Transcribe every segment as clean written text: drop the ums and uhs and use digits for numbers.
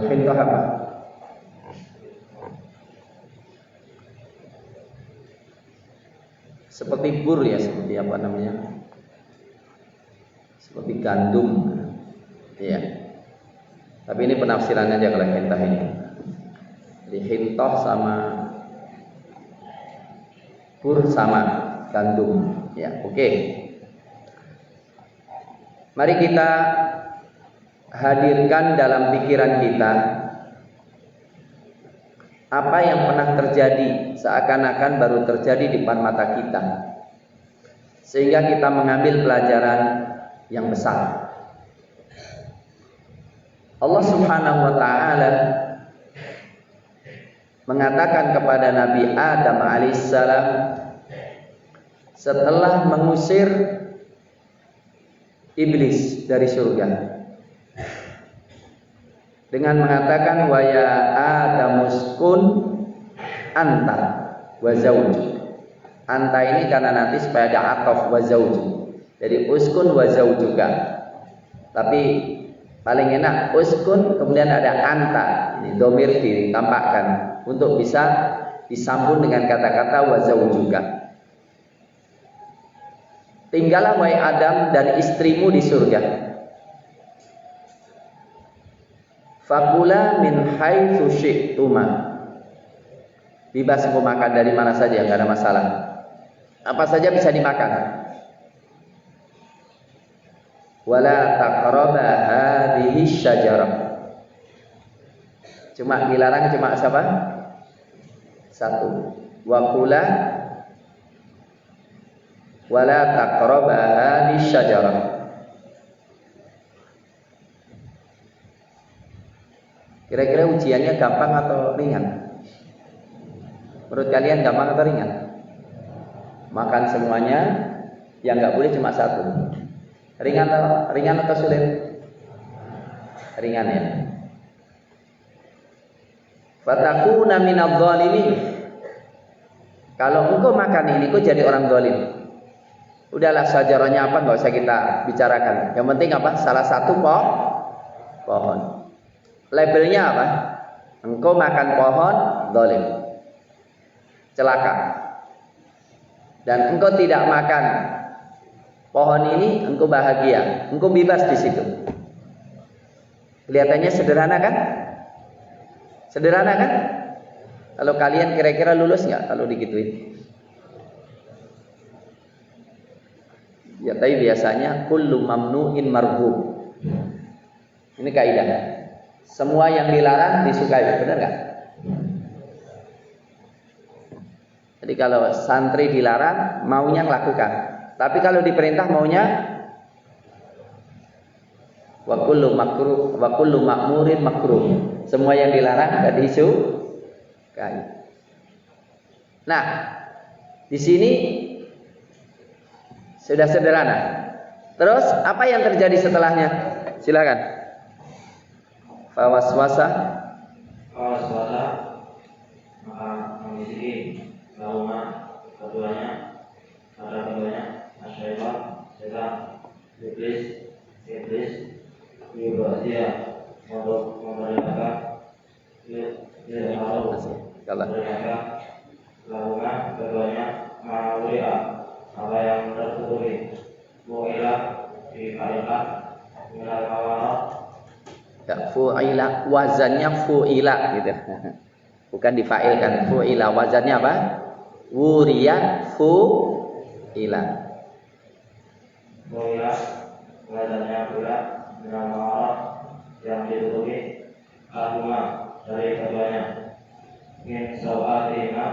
Al-hintoh apa? Seperti bur ya, seperti apa namanya? Seperti gandum. Iya. Tapi ini penafsiran aja kalau hintoh ini. Jadi hintoh sama bur sama gandum. Ya, oke. Mari kita hadirkan dalam pikiran kita apa yang pernah terjadi seakan-akan baru terjadi di depan mata kita, sehingga kita mengambil pelajaran yang besar. Allah Subhanahu wa ta'ala mengatakan kepada Nabi Adam alaihissalam setelah mengusir iblis dari surga dengan mengatakan wa ya adamuskun anta wa zauji. Anta ini karena nanti supaya ada ataf wa zauji. Jadi uskun wa zaujuka. Tapi paling enak uskun kemudian ada anta. Ini domir ditampakkan untuk bisa disambung dengan kata-kata wa zaujuka. Tinggallah wahai Adam dan istrimu di surga. Fakula min haitsu syi'tuma. Bebas mau makan dari mana saja, enggak ada masalah. Apa saja bisa dimakan. Wala taqraba hadhihi syajarah. Cuma dilarang cuma siapa? Satu. Wa qula wala taqraba hadhihi syajarah. Kira-kira ujiannya gampang atau ringan? Menurut kalian gampang atau ringan? Makan semuanya, yang nggak boleh cuma satu. Ringan atau sulit? Ringan ya. Fatakuna minadh dhalimin. Kalau engkau makan ini, kau jadi orang zalim. Udahlah sajarahnya apa nggak usah kita bicarakan. Yang penting apa? Salah satu pohon. Labelnya apa? Engkau makan pohon, zalim, celaka. Dan engkau tidak makan pohon ini, engkau bahagia, engkau bebas di situ. Kelihatannya sederhana kan? Sederhana kan? Kalau kalian kira-kira lulus nggak kalau digituin? Ya, tapi biasanya kullu mamnu'in marhub. Ini kaidah. Semua yang dilarang disukai, benar nggak? Jadi kalau santri dilarang, maunya melakukan. Tapi kalau diperintah maunya wa kullu makruh wa kullu ma'murin makruh. Semua yang dilarang enggak disukai. Nah, di sini sudah sederhana. Terus apa yang terjadi setelahnya? Silakan. Fawaswasa maka memiliki lauma keduanya asyaitan setan iblis dia untuk memerintahkan lauma keduanya ma'awliya apa yang tertutupi mu'ilah di kalimat minal mawarat. Ya, fu'ila, wazannya fu'ila gitu. Bukan difailkan, fu'ila. Wazannya apa? Wuriya fu'ila. Fu'ila, wazannya pula dengan ma'araf yang ditutupi lahuma dari keduanya. Min saw'atina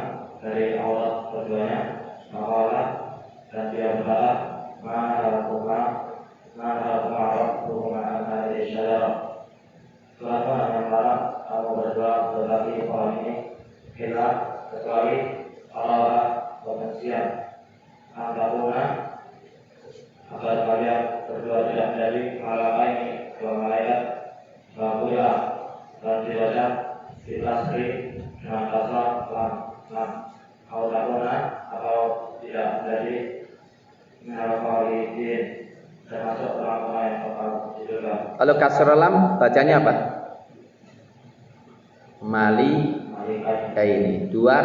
dari aurat keduanya. Makalah dan dia berkata ma'araf dari syajarah. Selama yang larang kamu berdua berbagi pohon ini kita kecuali Allah potensial antakuna agar kalian berdua tidak menjadi malaikat ini dua malaikat bakuya dan tidak ada ditasri dengan kasar lam antakuna atau tidak menjadi minal-khalidin termasuk orang-orang yang bakal di surga. Kalau kasr lam bacanya apa? malikaini, dua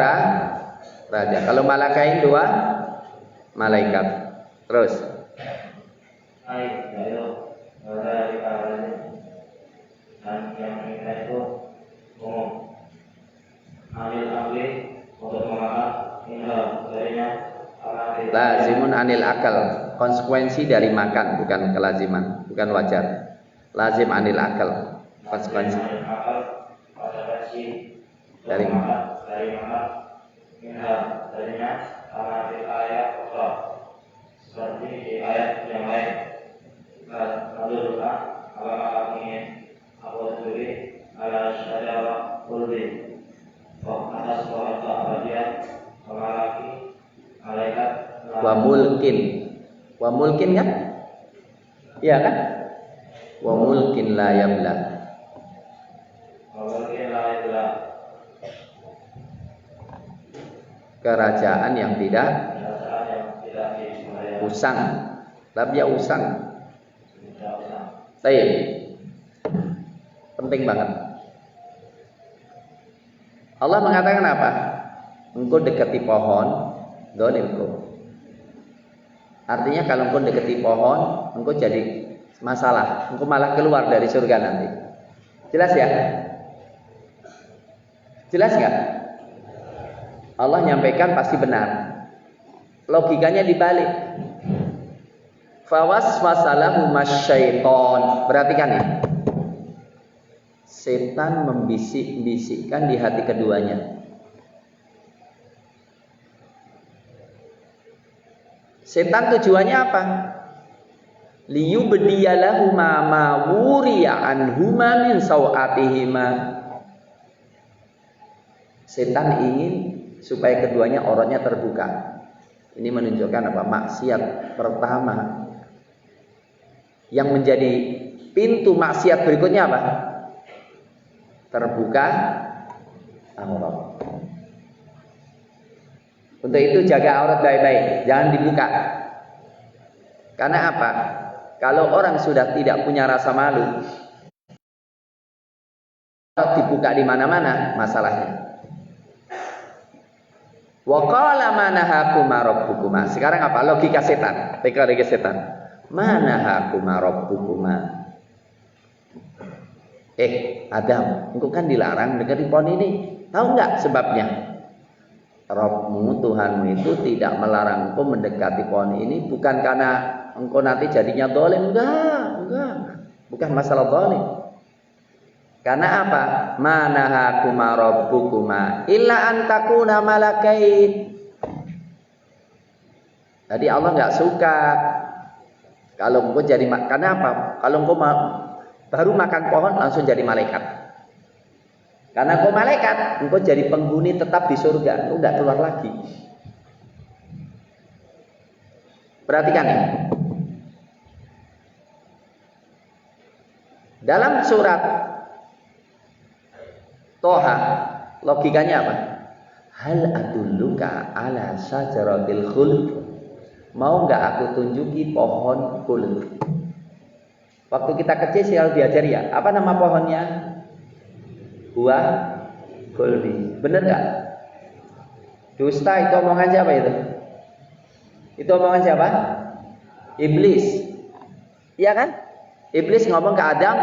raja. Kalau malakain dua malaikat. Terus dan yang kita itu umum. Anil amri untuk memakan hingga darinya lazimun anil akal, konsekuensi dari makan, bukan kelaziman, bukan wajar. Lazim anil akal, konsekuensi dari makan hingga darinya amati ayat ukhra, seperti di ayat yang lain. Lalu doa apa ingin aku tulis ala syajara kulli atas bahasa abadian memalaki malaikat wa mulkin kan? Iya kan? Wa mulkin la yabla. Kerajaan yang tidak usang. Tapi ya usang. Baik. Penting banget. Allah mengatakan apa? Engkau dekati pohon, dolimku. Artinya kalau engkau dekati pohon, engkau jadi masalah. Engkau malah keluar dari surga nanti. Jelas ya? Jelas nggak? Allah nyampaikan pasti benar. Logikanya dibalik. Fawaswasalahu masyaiton. Perhatikan ya. Setan membisik-bisikkan di hati keduanya. Setan tujuannya apa? Liyubdiyalahuma ma wuriya anhuma min sawatihima. Setan ingin supaya keduanya auratnya terbuka. Ini menunjukkan apa? Maksiat pertama. Yang menjadi pintu maksiat berikutnya apa? Terbuka aurat. Untuk itu jaga aurat baik-baik, jangan dibuka. Karena apa? Kalau orang sudah tidak punya rasa malu, dibuka di mana-mana masalahnya. Wa qala manahakuma rabbukuma. Sekarang apa? Logika setan. Logika setan. Manahakuma rabbukuma. Adam, engkau kan dilarang mendekati pohon ini. Tahu enggak sebabnya? Rabbmu, Tuhanmu itu tidak melarang engkau mendekati pohon ini bukan karena engkau nanti jadinya zalim. Enggak. Bukan masalah zalim. Karena apa? Manahakuma rabbukuma illa an takuna malakain. Jadi Allah enggak suka kalau engkau jadi, karena apa? Kalau engkau baru makan pohon langsung jadi malaikat. Karena engkau malaikat, engkau jadi penghuni tetap di surga, engkau enggak keluar lagi. Perhatikan ya. Dalam surat Toha, logikanya apa? Hal adulluka ala syajaratil khuld. Mau enggak aku tunjuki pohon khuld? Waktu kita kecil selalu diajari ya, apa nama pohonnya? Buah khuldi. Bener nggak? Dusta itu omongan siapa itu? Itu omongan siapa? Iblis. Iya kan? Iblis ngomong ke Adam,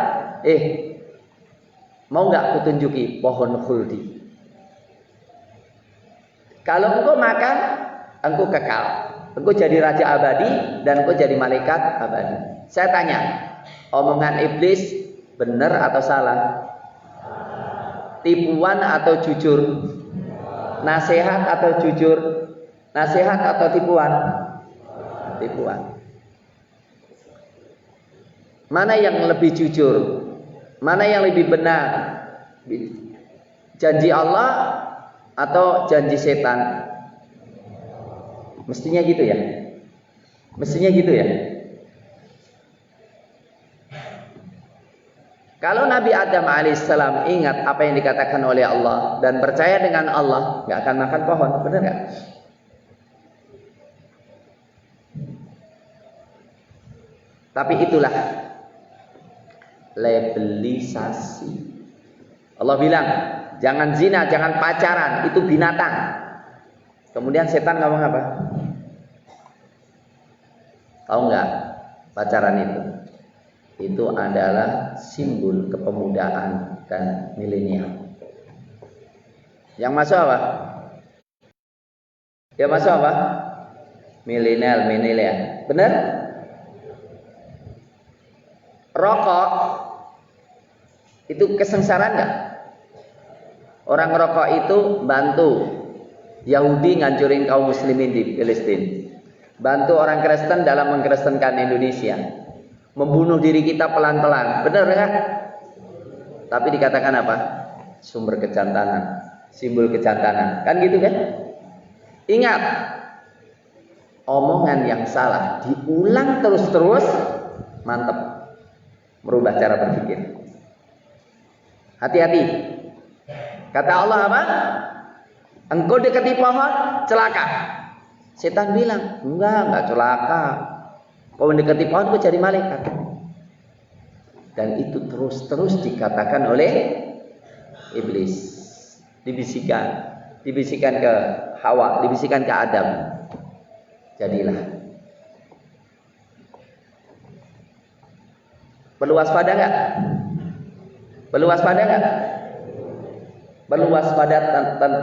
mau nggak aku tunjuki pohon khuldi? Kalau engkau makan, engkau kekal. Engkau jadi raja abadi dan engkau jadi malaikat abadi. Saya tanya, omongan iblis benar atau salah? Tipuan atau jujur? Nasihat atau jujur? Nasihat atau tipuan? Tipuan. Mana yang lebih jujur? Mana yang lebih benar? Janji Allah atau janji setan? Mestinya gitu ya. Mestinya gitu ya. Kalau Nabi Adam alaihissalam ingat apa yang dikatakan oleh Allah dan percaya dengan Allah, nggak akan makan pohon, benar nggak? Tapi itulah labelisasi. Allah bilang, jangan zina, jangan pacaran, itu binatang. Kemudian setan ngomong apa? Tahu nggak pacaran itu? Itu adalah simbol kepemudaan dan milenial. Yang masuk apa? Ya masuk apa? Milenial. Benar? Rokok itu kesengsaraan nggak? Orang rokok itu bantu Yahudi ngancurin kaum muslimin di Palestina, bantu orang Kristen dalam mengkristenkan Indonesia, membunuh diri kita pelan-pelan, benar nggak? Tapi dikatakan apa? Sumber kejantanan, simbol kejantanan, kan gitu kan? Ingat, omongan yang salah diulang terus-terus, mantap, merubah cara berpikir. Hati-hati. Kata Allah apa? Engkau dekati pohon, celaka. Setan bilang, enggak celaka. Kau mendekati pohon, kau jadi malaikat. Dan itu terus-terus dikatakan oleh iblis. Dibisikkan ke Hawa, dibisikkan ke Adam. Jadilah. Perlu waspada enggak? Perlu waspada enggak? Perlu waspada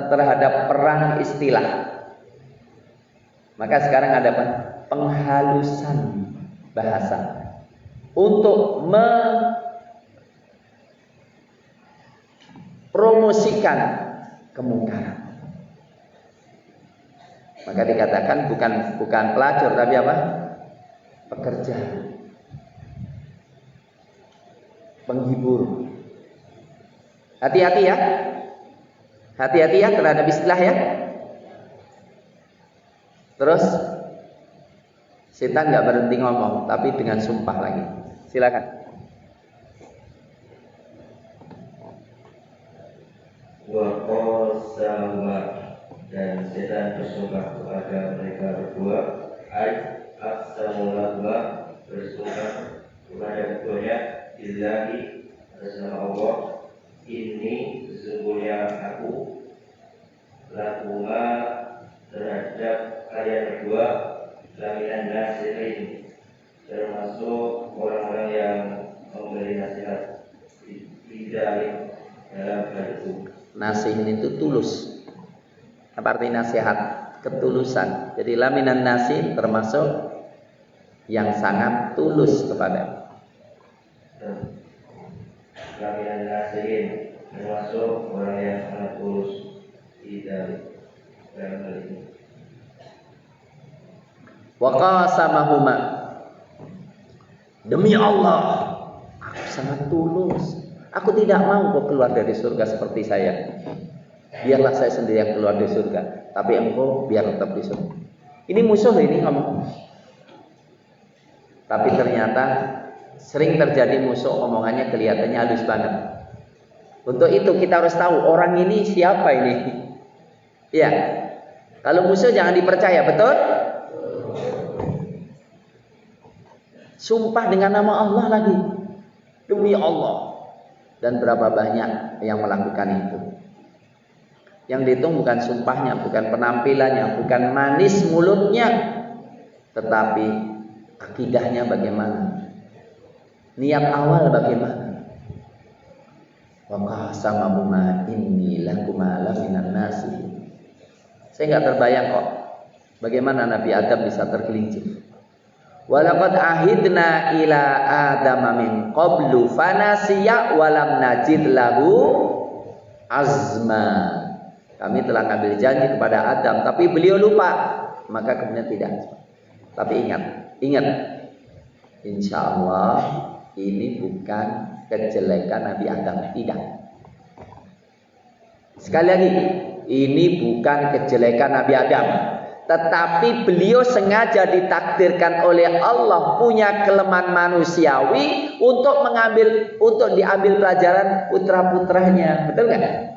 terhadap perang istilah. Maka sekarang ada apa? Penghalusan bahasa untuk mempromosikan kemungkaran. Maka dikatakan bukan pelacur tapi apa? Pekerja, penghibur. Hati-hati ya. Hati-hati ya terhadap istilah ya. Terus setan nggak berhenti ngomong, tapi dengan sumpah lagi. Silakan. Waqasama, dan setan bersumpah kepada mereka berdua. Aqsamullah, bersumpah kepada keduanya, billahi, atas nama Allah. Ini sesungguhnya aku lakuma terhadap kalian berdua laminan nasirin, termasuk orang-orang yang memberi nasihat tidak dalam hal itu. Nasihin itu tulus. Apa arti nasihat? Ketulusan. Jadi laminan nasih termasuk yang sangat tulus kepada. Laminan nasirin termasuk orang yang sangat tulus tidak dalam hal ini. Wa qasamahuma, demi Allah, aku sangat tulus. Aku tidak mau kau keluar dari surga seperti saya. Biarlah saya sendiri yang keluar dari surga, tapi engkau biar tetap di surga. Ini musuh ini ngomong. Tapi ternyata sering terjadi musuh omongannya kelihatannya halus banget. Untuk itu kita harus tahu orang ini siapa ini. Ya. Kalau musuh jangan dipercaya, betul? Sumpah dengan nama Allah lagi. Demi Allah. Dan berapa banyak yang melakukan itu. Yang dihitung bukan sumpahnya, bukan penampilannya, bukan manis mulutnya, tetapi akidahnya bagaimana, niat awal bagaimana. Wa qasamahuma inni lakuma laminan nasi. Saya nggak terbayang kok bagaimana Nabi Adam bisa tergelincir. Walaqad ahidna ila adama min qablu fanasiya walam najid lahu azma. Kami telah ambil janji kepada Adam, tapi beliau lupa, maka kemudian tidak. Tapi ingat, insya Allah ini bukan kejelekan Nabi Adam, tidak. Sekali lagi, ini bukan kejelekan Nabi Adam, tetapi beliau sengaja ditakdirkan oleh Allah punya kelemahan manusiawi untuk diambil pelajaran putra-putranya, betul nggak?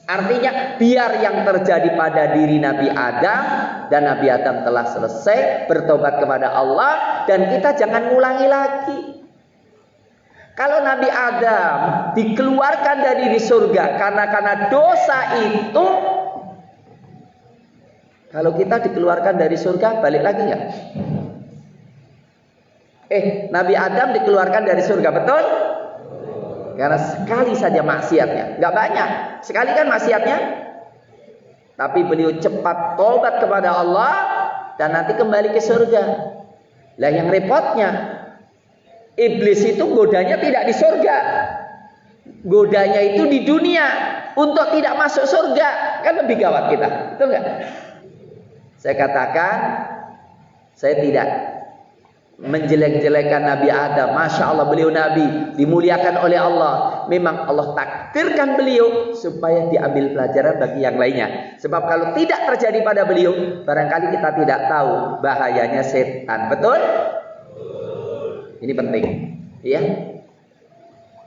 Artinya biar yang terjadi pada diri Nabi Adam, dan Nabi Adam telah selesai bertobat kepada Allah, dan kita jangan ngulangi lagi. Kalau Nabi Adam dikeluarkan dari surga karena dosa itu, kalau kita dikeluarkan dari surga balik lagi nggak? Nabi Adam dikeluarkan dari surga, betul? Karena sekali saja maksiatnya, nggak banyak. Sekali kan maksiatnya, tapi beliau cepat tobat kepada Allah dan nanti kembali ke surga. Lah yang repotnya, iblis itu godanya tidak di surga, godanya itu di dunia untuk tidak masuk surga. Kan lebih gawat kita, betul nggak? Saya katakan, saya tidak menjelek-jelekan Nabi Adam. Masya Allah, beliau Nabi, dimuliakan oleh Allah. Memang Allah takdirkan beliau supaya diambil pelajaran bagi yang lainnya. Sebab kalau tidak terjadi pada beliau, barangkali kita tidak tahu bahayanya setan. Betul? Ini penting. Ya.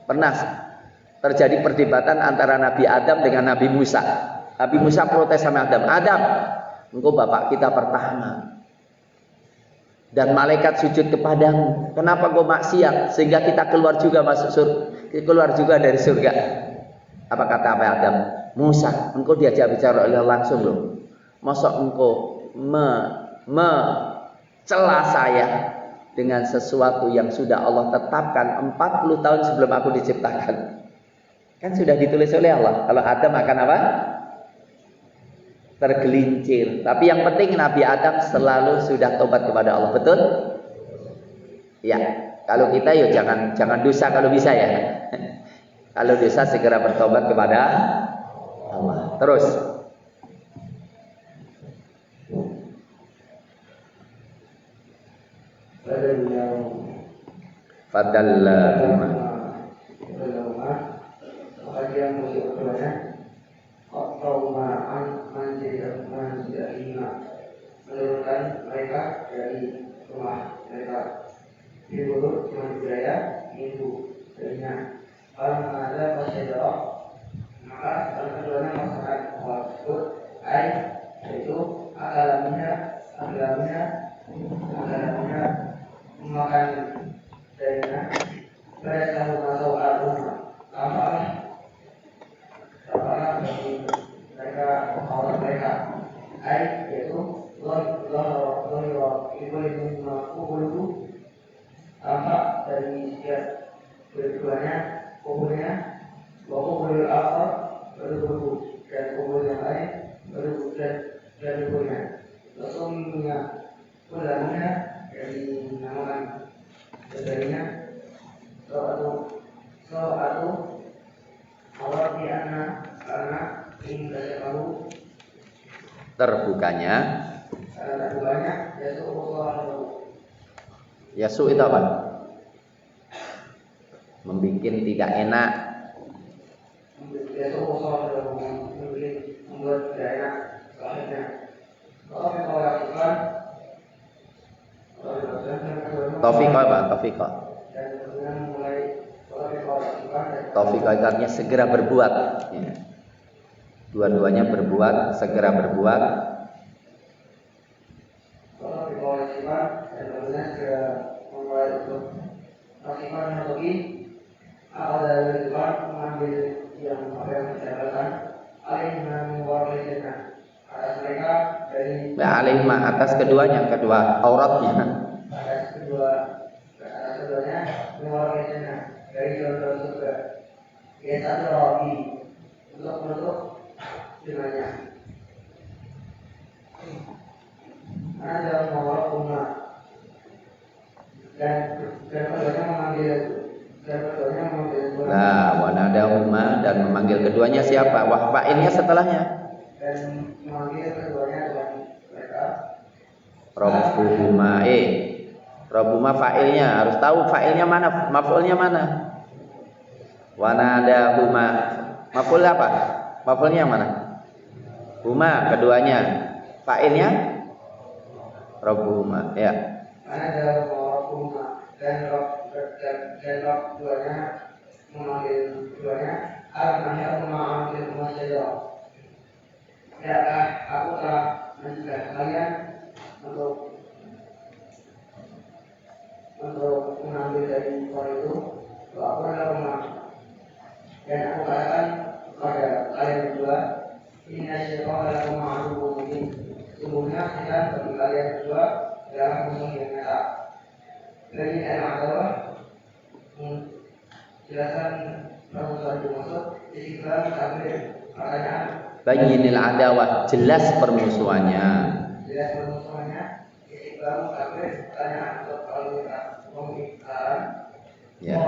Pernah terjadi perdebatan antara Nabi Adam dengan Nabi Musa. Nabi Musa protes sama Adam. Adam, engkau bapak kita pertama. Dan malaikat sujud kepadamu. Kenapa kau maksiat sehingga kita keluar juga masuk surga, keluar juga dari surga? Apa kata Adam? Musa, engkau diajak bicara oleh langsung loh. Masa engkau mencela saya dengan sesuatu yang sudah Allah tetapkan 40 tahun sebelum aku diciptakan? Kan sudah ditulis oleh Allah. Kalau Adam akan apa? Tergelincir. Tapi yang penting Nabi Adam selalu sudah tobat kepada Allah. Betul? Ya. Kalau kita ya jangan dosa kalau bisa ya. Kalau dosa segera bertobat kepada Allah. Terus. Fadallahuma. Menurunkan mereka dari rumah mereka diurut dengan budaya Hindu darinya. Kalau mengajar pasyadarah, maka salah keduanya masyarakat tersebut yaitu agamanya memakan darinya. Mereka tahu agama apalah bagi mereka Allah mereka yaitu tampak dari setiap keduanya kuburnya, kubur apa berkubu dan kubur yang lain berkubu dan kuburnya. Rasulnya ulamanya dari namakan sebenarnya soal awal diana karena ingin tahu terbukanya Yasu itu apa? Membikin tidak enak. Membuat tidak enak. Taufik apa? Taufik artinya segera berbuat. Ya. Dua-duanya berbuat, segera berbuat. Alimah atas keduanya, kedua auratnya. Atas keduanya mengeluarkannya dari jalur surga. Dia satu lagi untuk menutup dengannya. Karena dalam mengeluarkan bunga dan keduanya memanggil Nah, wanadahuma dan memanggil keduanya siapa? Wah, fa'ilnya setelahnya. Dan memanggil keduanya dengan mereka. Rabbuhuma Rabbuhuma fa'ilnya, harus tahu fa'ilnya mana, maf'ulnya mana. Wanadahuma, maf'ul apa? Maf'ulnya mana? Huma keduanya. Fa'ilnya Rabbuhuma, ya. Ada Rabbuhuma dan Rabb keduanya memanggil keduanya. Al-Mahya memanggil Masyarakat. Tidakkah aku telah mencegah kalian untuk mengambil dari orang itu? Aku Dan aku katakan kepada kalian berdua, inna syaitana lakum aduwwun mubin. Sungguhnya setan bagi kalian berdua adalah musuh yang nyata. Dari al-adawa jelasan permusuhan dimaksud istiqlal kafir pertanyaan. Bayyinil adawah, jelas permusuhannya. Jelas permusuhannya istiqlal kafir pertanyaan untuk pemikiran. Ya.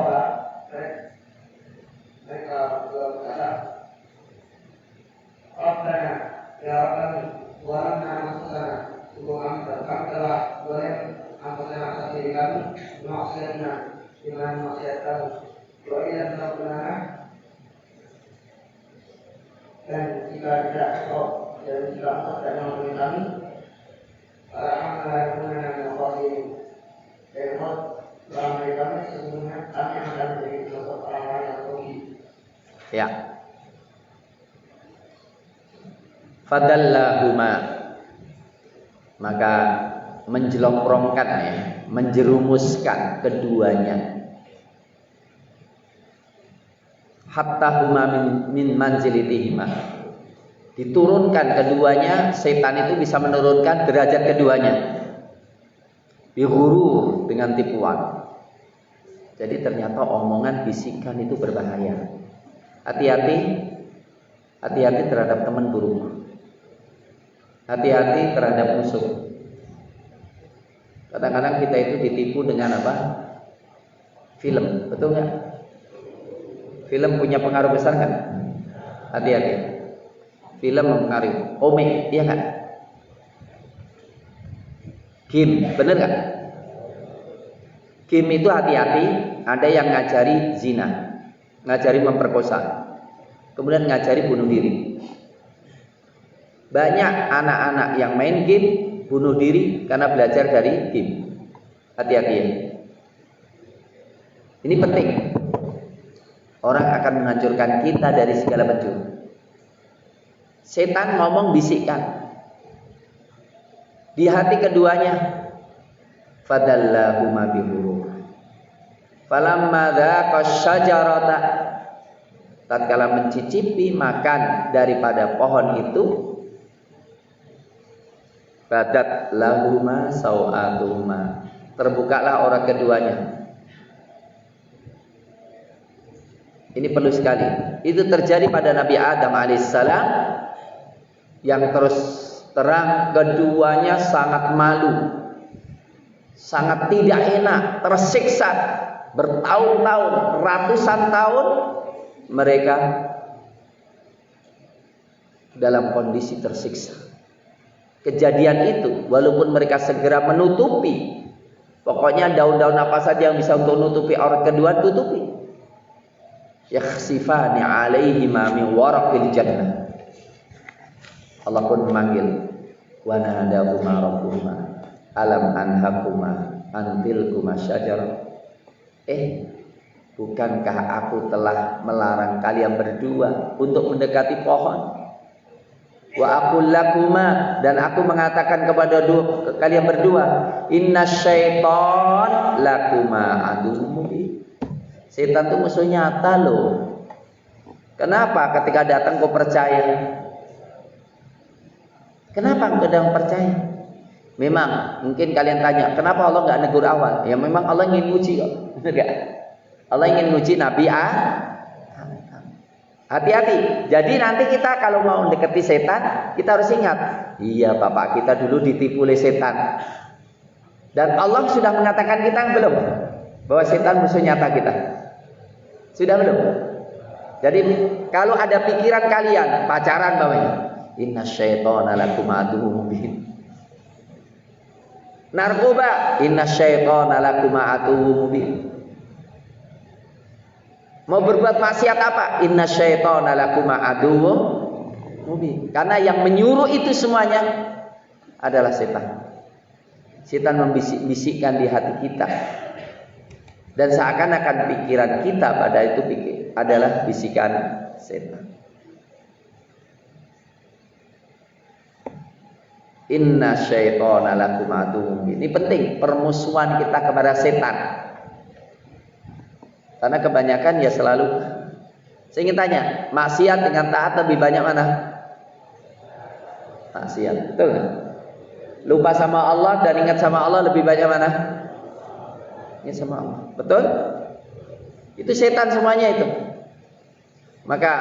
Mereka berdua berkata, Rabbana ya Rabbani walamna anfusana, sungguh kami telah boleh anfusana atas diri kami, maksiatna dengan maksiat kami, wa ilam takunana, dan jika tidak engkau tidak mengampuni kami, alhamdulillah yakunana min khasirin, dan engkau telah memberi kami, sesungguhnya kami akan menjadi termasuk orang-orang yang rugi. Ya. Fadallahuma, maka menjelongkrongkan ya, menjerumuskan keduanya. Hatta huma min manzilitihima, diturunkan keduanya. Setan itu bisa menurunkan derajat keduanya, dihuru dengan tipuan. Jadi ternyata omongan bisikan itu berbahaya. Hati-hati terhadap teman buruk. Hati-hati terhadap musuh. Kadang-kadang kita itu ditipu dengan apa? Film, betul nggak? Film punya pengaruh besar kan? Hati-hati. Film mempengaruhi. Komik, iya kan? Game, bener nggak? Game itu hati-hati. Ada yang ngajari zina, ngajari memperkosa, kemudian ngajari bunuh diri. Banyak anak-anak yang main game bunuh diri karena belajar dari game. Hati-hati ya. Ini penting. Orang akan menghancurkan kita dari segala penjuru. Setan ngomong bisikkan di hati keduanya. Fadallahuma bihurur. Falamma dzaqash syajarata, tatkala mencicipi makan daripada pohon itu, badat lahuma sawatuhuma, terbukalah aurat keduanya. Ini perlu sekali. Itu terjadi pada Nabi Adam alaihissalam, yang terus terang keduanya sangat malu, sangat tidak enak, tersiksa. Bertahun-tahun, ratusan tahun mereka dalam kondisi tersiksa. Kejadian itu, walaupun mereka segera menutupi, pokoknya daun-daun apa saja yang bisa untuk menutupi aurat kedua, tutupi. Yakhsifani alaihima min waraqil jannah. Allah pun memanggil, wa nadahuma rabbuhuma alam anhakuma antilkuma syajarah. Bukankah aku telah melarang kalian berdua untuk mendekati pohon? Wa aqul lakuma, dan aku mengatakan kepada kalian berdua, innasyaiton lakuma aduwwun mubin. Setan itu musuh nyata loh. Kenapa ketika datang kau percaya? Kenapa kau tidak percaya? Memang mungkin kalian tanya, kenapa Allah nggak negur awal? Ya memang Allah ingin uji kok. Benar gak? Allah ingin uji Nabi Hati-hati. Jadi nanti kita kalau mau mendekati setan, kita harus ingat, iya bapak kita dulu ditipu oleh setan. Dan Allah sudah mengatakan kita belum bahwa setan musuh nyata kita. Sudah belum? Jadi kalau ada pikiran kalian pacaran bapaknya, innasyaitona lakum aduwwun mubin. Narkoba, innasyaitona lakum aduwwun mubin. Mau berbuat maksiat apa? Innasyaitona lakum aduwwun mubin. Karena yang menyuruh itu semuanya adalah setan. Setan membisik-bisikkan di hati kita. Dan seakan-akan pikiran kita pada itu adalah bisikan setan. Inna syaitona lakum aduwwun. Ini penting, permusuhan kita kepada setan. Karena kebanyakan ya selalu Saya ingin tanya, maksiat dengan taat lebih banyak mana? Maksiat, betul nggak? Lupa sama Allah dan ingat sama Allah lebih banyak mana? Ingat sama Allah, betul? Itu setan semuanya itu. Maka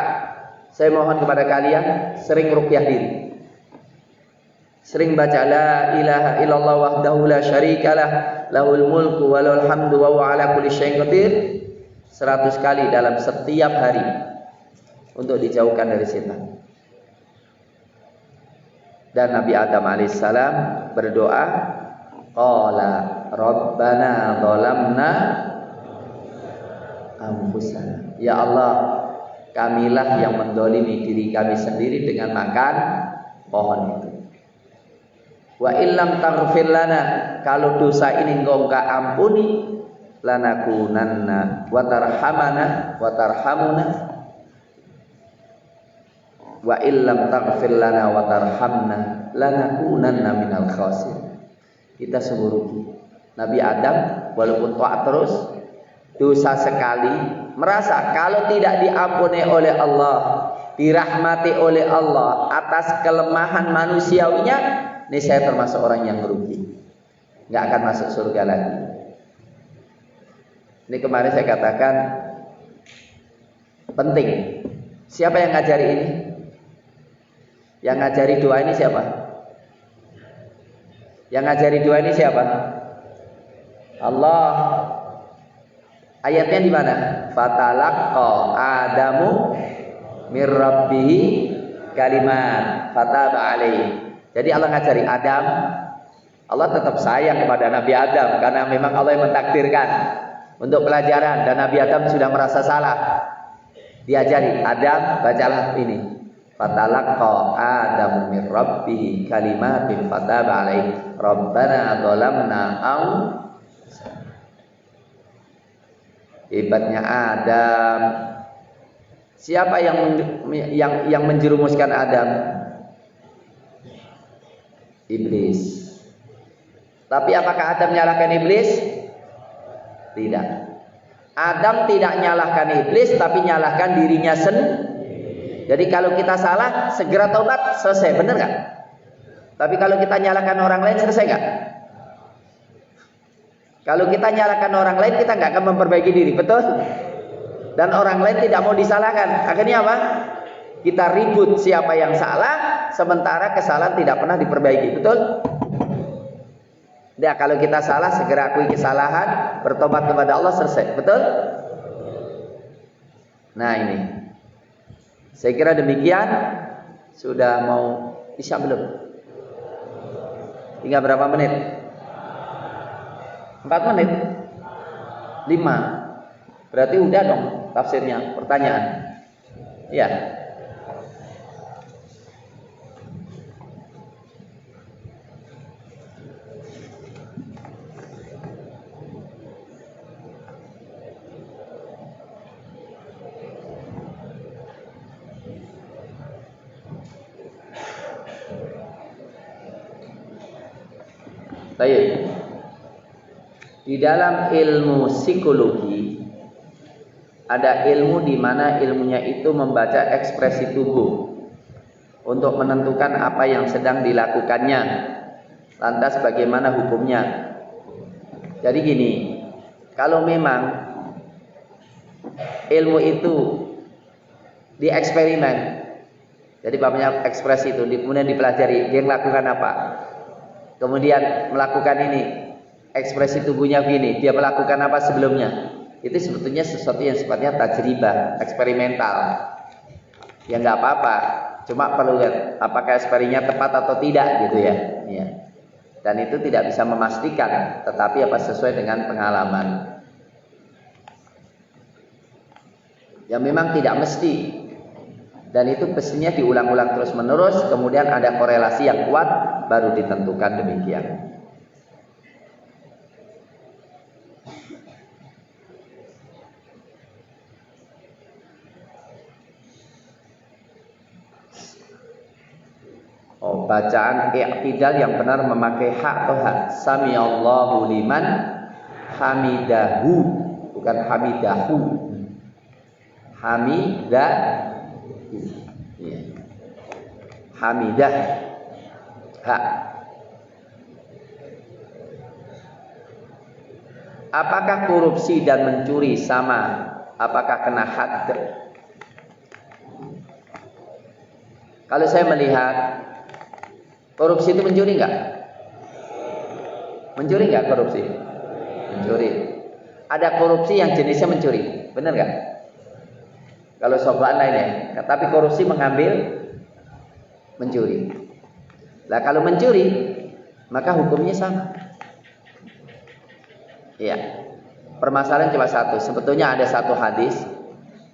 saya mohon kepada kalian sering ruqyah diri. Sering baca la ilaha illallah wahdahu la syarikalah lahul mulku wa lahul hamdu wa huwa ala kulli syai'in qadir 100 kali dalam setiap hari untuk dijauhkan dari setan. Dan Nabi Adam alaihissalam berdoa, qala rabbana zalamna anfusana. Ya Allah, kamilah yang mendolimi diri kami sendiri dengan makan pohon itu. Wa illam taghfir lana, kalau dosa ini engkau enggak ampuni, lanakunanna wa tarhamana wa tarhamuna. Wa illam taghfir lana wa tarhamna lanakunanna minal khasirin. Kita sungguh rugi. Nabi Adam walaupun taat terus, dosa sekali, merasa kalau tidak diampuni oleh Allah, dirahmati oleh Allah atas kelemahan manusiawinya, ini saya termasuk orang yang merugi, nggak akan masuk surga lagi. Ini kemarin saya katakan penting. Siapa yang ngajari ini? Yang ngajari doa ini siapa? Yang ngajari doa ini siapa? Allah. Ayatnya di mana? Fatalaqqa Adamu mir rabbihi kalimat fataba alaihi. Jadi Allah ngajari Adam. Allah tetap sayang kepada Nabi Adam karena memang Allah yang mentakdirkan untuk pelajaran dan Nabi Adam sudah merasa salah. Diajari Adam, bacalah ini. Fatalaqqa Adamu mir rabbihi kalimatin fataba alaihi. Rabbana dzalamna Hebatnya Adam. Siapa yang menjerumuskan Adam? Iblis. Tapi apakah Adam menyalahkan iblis? Tidak. Adam tidak menyalahkan iblis, tapi menyalahkan dirinya sendiri. Jadi kalau kita salah, segera taubat, selesai, benar nggak? Tapi kalau kita menyalahkan orang lain, selesai nggak? Kalau kita nyalakan orang lain, kita nggak akan memperbaiki diri, betul? Dan orang lain tidak mau disalahkan. Akhirnya apa? Kita ribut siapa yang salah, sementara kesalahan tidak pernah diperbaiki, betul? Ya, kalau kita salah, segera akui kesalahan, bertobat kepada Allah, selesai, betul? Nah ini, saya kira demikian. Sudah mau isya belum? Tinggal berapa menit? 4 menit? 5. Berarti udah dong tafsirnya. Pertanyaan? Iya. Baik. Di dalam ilmu psikologi ada ilmu di mana ilmunya itu membaca ekspresi tubuh untuk menentukan apa yang sedang dilakukannya. Lantas bagaimana hukumnya? Jadi gini, kalau memang ilmu itu dieksperimen, jadi bapaknya ekspresi itu kemudian dipelajari, dia melakukan apa, kemudian melakukan ini, ekspresi tubuhnya begini, dia melakukan apa sebelumnya, itu sebetulnya sesuatu yang sifatnya tajribah, eksperimental. Ya nggak apa-apa, cuma perlu lihat apakah eksperimennya tepat atau tidak gitu ya. Ya. Dan itu tidak bisa memastikan, tetapi apa sesuai dengan pengalaman. Ya memang tidak mesti, dan itu pastinya diulang-ulang terus-menerus, kemudian ada korelasi yang kuat, baru ditentukan demikian. Oh, bacaan i'tidal yang benar memakai ha atau ha. Samiallahu liman hamidahu, bukan hamidahu. Hamidah. Ya. Hamidah. Ha. Apakah korupsi dan mencuri sama? Apakah kena had? Kalau saya melihat korupsi itu mencuri enggak? Mencuri enggak korupsi? Mencuri. Ada korupsi yang jenisnya mencuri, benar enggak? Kalau sobat lainnya, tapi korupsi mengambil mencuri. Lah kalau mencuri, maka hukumnya sama. Iya. Permasalahan cuma satu. Sebetulnya ada satu hadis,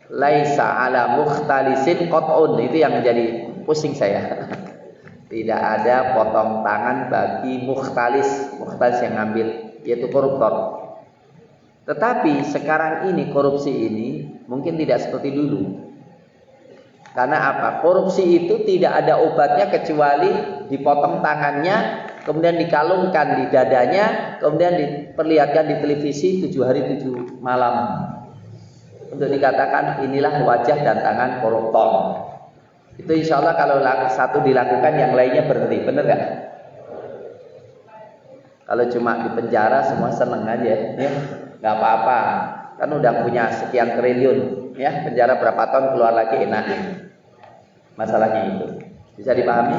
laisa ala mukhtalisin qat'un. Itu yang menjadi pusing saya. Tidak ada potong tangan bagi mukhtalis yang ngambil, yaitu koruptor. Tetapi sekarang ini korupsi ini mungkin tidak seperti dulu. Karena apa? Korupsi itu tidak ada obatnya kecuali dipotong tangannya, kemudian dikalungkan di dadanya, kemudian diperlihatkan di televisi 7 hari 7 malam. Untuk dikatakan inilah wajah dan tangan koruptor. Itu insya Allah kalau satu dilakukan yang lainnya berhenti, benar nggak? Kalau cuma di penjara semua seneng aja, ya nggak apa-apa, kan udah punya sekian triliun, ya penjara berapa tahun keluar lagi enak. Masalahnya itu bisa dipahami?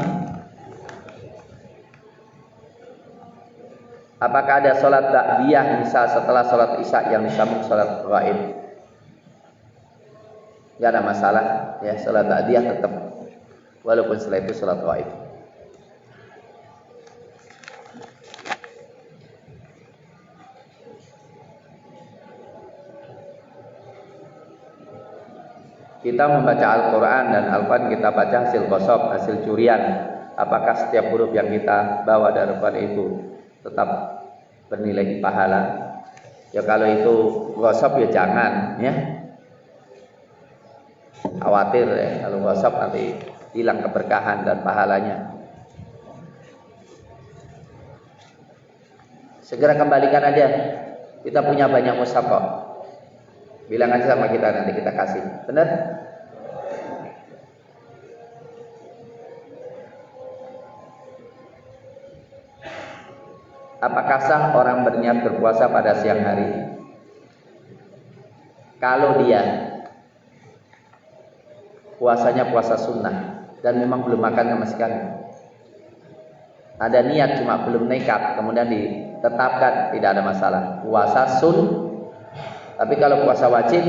Apakah ada sholat ta'diyah misal setelah sholat isya yang disambung sholat ghaib? Gak ada masalah, ya sholat ta'diyah tetap walaupun setelah itu sholat ghaib. Kita membaca Al-Quran dan Al-Quran kita baca hasil gosok, hasil curian. Apakah setiap huruf yang kita bawa dari Al-Quran itu tetap bernilai pahala? Ya kalau itu gosok ya jangan, ya. Khawatir ya, kalau gosok nanti hilang keberkahan dan pahalanya. Segera kembalikan aja. Kita punya banyak mushaf kok. Bilang aja sama kita, nanti kita kasih. Benar? Apakah sah orang berniat berpuasa pada siang hari? Kalau dia puasanya puasa sunnah dan memang belum makan sama sekali, ada niat cuma belum nekat, kemudian ditetapkan, tidak ada masalah. Puasa sun. Tapi kalau puasa wajib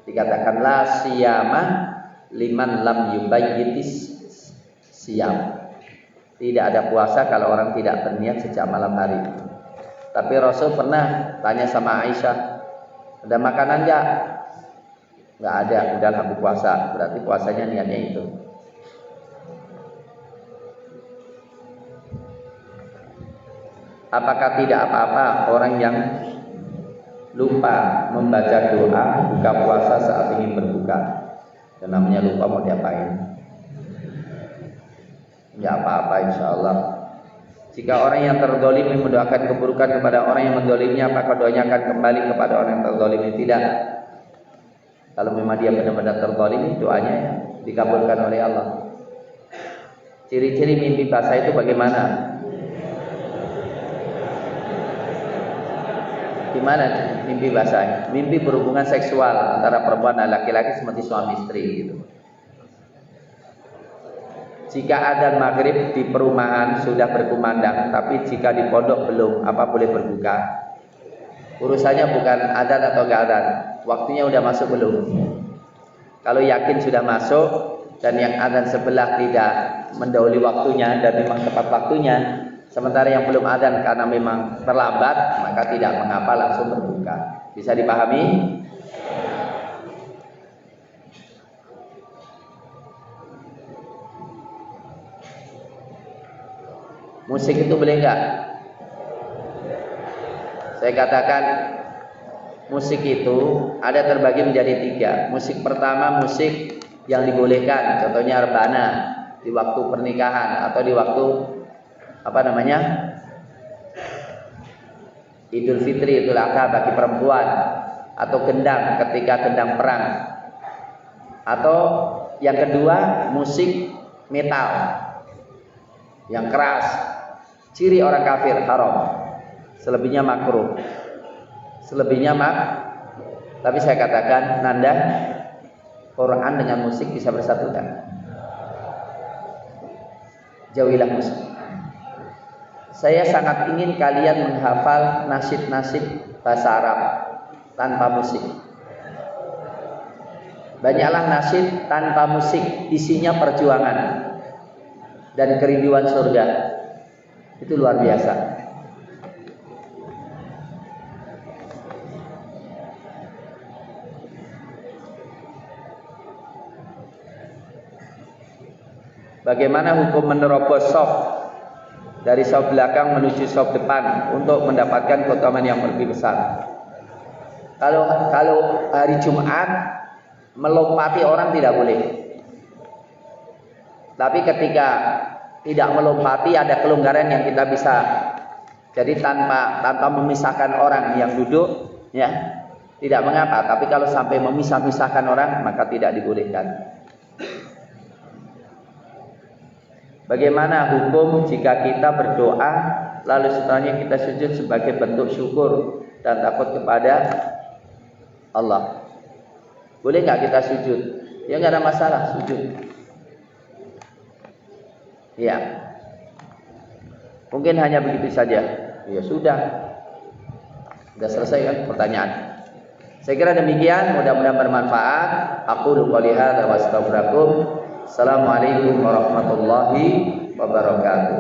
dikatakan la siyama liman lam yubayyitis siyam. Tidak ada puasa kalau orang tidak berniat sejak malam hari. Tapi Rasul pernah tanya sama Aisyah, ada makanan enggak? Enggak ada, udah habis puasa. Berarti puasanya niatnya itu. Apakah tidak apa-apa orang yang lupa membaca doa buka puasa saat ingin berbuka? Dan namanya lupa mau diapain? Ya apa-apa insya Allah. Jika orang yang terdolimi mendoakan keburukan kepada orang yang mendoliminya, apakah doanya akan kembali kepada orang yang terdolimi? Tidak. Kalau memang dia benar-benar terdolimi, doanya dikabulkan oleh Allah. Ciri-ciri mimpi basah itu bagaimana? Gimana mimpi basah? Mimpi berhubungan seksual antara perempuan dan laki-laki seperti suami istri gitu. Jika adzan maghrib di perumahan sudah berkumandang, tapi jika di pondok belum, apa boleh berbuka? Urusannya bukan adzan atau enggak adzan, waktunya udah masuk belum? Kalau yakin sudah masuk dan yang adzan sebelah tidak mendahului waktunya dan memang tepat waktunya, sementara yang belum adzan karena memang terlambat, maka tidak mengapa langsung berbuka. Bisa dipahami? Musik itu boleh enggak? Saya katakan musik itu ada terbagi menjadi 3. Musik pertama musik yang dibolehkan, contohnya rebana di waktu pernikahan atau di waktu Idul Fitri, Idul Adha bagi perempuan, atau gendang ketika gendang perang. Atau yang kedua musik metal yang keras, ciri orang kafir, haram. Selebihnya makruh. Tapi saya katakan, Nanda, Quran dengan musik bisa bersatu kan? Jauhilah musik. Saya sangat ingin kalian menghafal nasyid-nasyid bahasa Arab tanpa musik. Banyaklah nasyid tanpa musik, isinya perjuangan dan kerinduan surga. Itu luar biasa. Bagaimana hukum menerobos shop dari shop belakang menuju shop depan untuk mendapatkan keutamaan yang lebih besar? Kalau hari Jumat melompati orang tidak boleh. Tapi ketika tidak melompati ada kelonggaran yang kita bisa. Jadi tanpa memisahkan orang yang duduk, ya tidak mengapa. Tapi kalau sampai memisahkan orang maka tidak dibolehkan. Bagaimana hukum jika kita berdoa lalu setelahnya kita sujud sebagai bentuk syukur dan takut kepada Allah? Boleh nggak kita sujud? Ya nggak ada masalah, sujud. Ya, mungkin hanya begitu saja. Ya sudah selesai kan pertanyaan. Saya kira demikian, mudah-mudahan bermanfaat. Aku qouli hadza wa astaghfirullakum. Assalamualaikum warahmatullahi wabarakatuh.